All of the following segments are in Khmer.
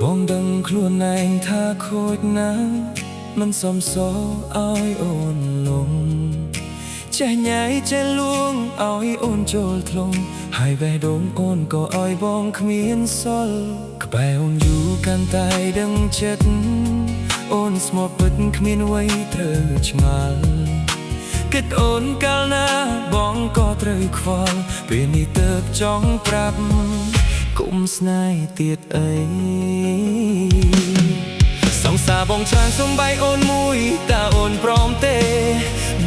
បងដឹងខ្លួនឯងថាខូចណាស់មិនសមសរឲ្យអូនលងចេះញ៉ៃចេះលួងឲ្យអូនចូលធ្លងហើយបេះដូងអូនក៏ឲ្យបងគ្មានសល់ក្បែរអូនយូរកាន់តែដឹងចិត្តអូនស្មោះពិតគ្មានអ្វីត្រូវឆ្ងល់គិតអូនកាលណាបងក៏ត្រូវខ្វល់ពេលនេះទើបចង់ប្រាប់គុំស្នេហ៍ទៀតអីសង្សារបងច្រើនសំបីអូនមួយតើអូនព្រមទេ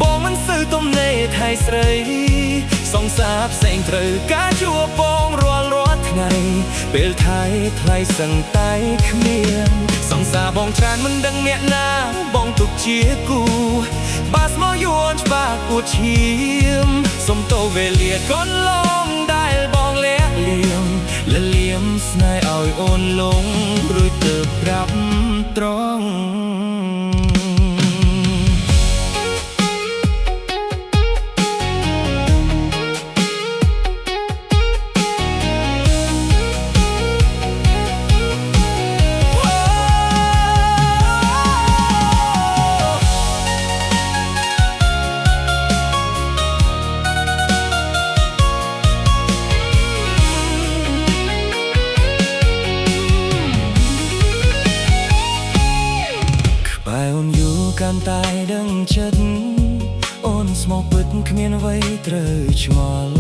បងមិនសូវទំនេរថៃស្រីសង្សារផ្សេងត្រូវការជួបបងរាល់ថ្ងៃពេលថៃថ្លៃសឹងតែគ្មានសង្សារបងច្រើនមិនដឹងអ្នកណាបងទុកជាគូបាសមកយួនច្បាស់ពួតឈាមសុំតោវេលាកូនឡងដែលបងលាក់លៀមលលៀមស្នេហ៍ឲ្យអូនលងរួចទើបប្រាប់ត្រង់កាន់តែដឹងចិត្តអូនស្មោះពិតគ្មានអ្វីត្រូវឆ្ងល់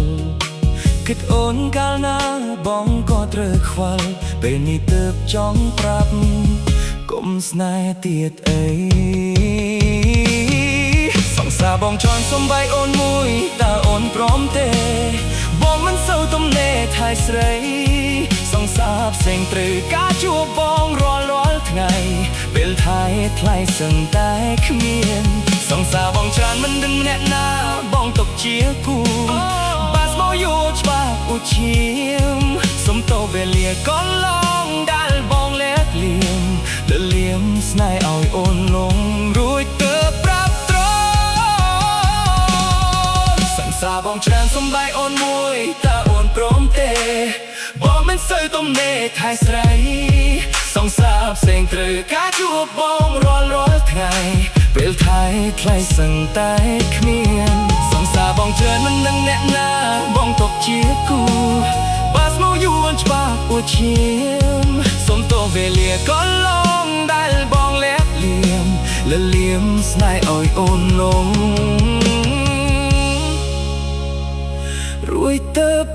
គិតអូនកាលណាបងក៏ត្រូវខ្វល់ពេលនេះទើបចង់ប្រាប់គុំស្នេហ៍ទៀតអីសង្សារបងជន់សំបីអូនមួយតើអូនព្រមទេបងមិនសូវទំនេរថៃស្រីសង្សារផ្សេងត្រូវការជួបបងរាល់ថ្ងៃពេលថៃថ្លៃសឹងតែគ្មានសង្សារបងច្រើនមិនដឹងអ្នកណាបងទុកជាគូបាសមកយូរច្បាស់ឧឈាមសុំតោវេលាកូនឡងដែលបងលាក់លៀមលលៀមស្នេហ៍ឲ្យអូនលងរួចទើបប្រាប់ត្រង់សង្សារបងច្រើនសំបីអូនមួយតើអូនព្រមទេបងមិនសូវទំនេរថៃស្រីសង្សារផ្សេងត្រូវការជួបបងរាល់ថ្ងៃពេលថៃថ្លៃសឹងតែគ្មានសង្សារបងច្រើនមិនដឹងអ្នកណាបងទុកជាគូបាសមកយួនច្បាស់ពួតឈាមសុំតោវេលាកូនឡងដែលបងលាក់លៀមលលៀមស្នេហ៍ឲ្យអូនលងរួចទើប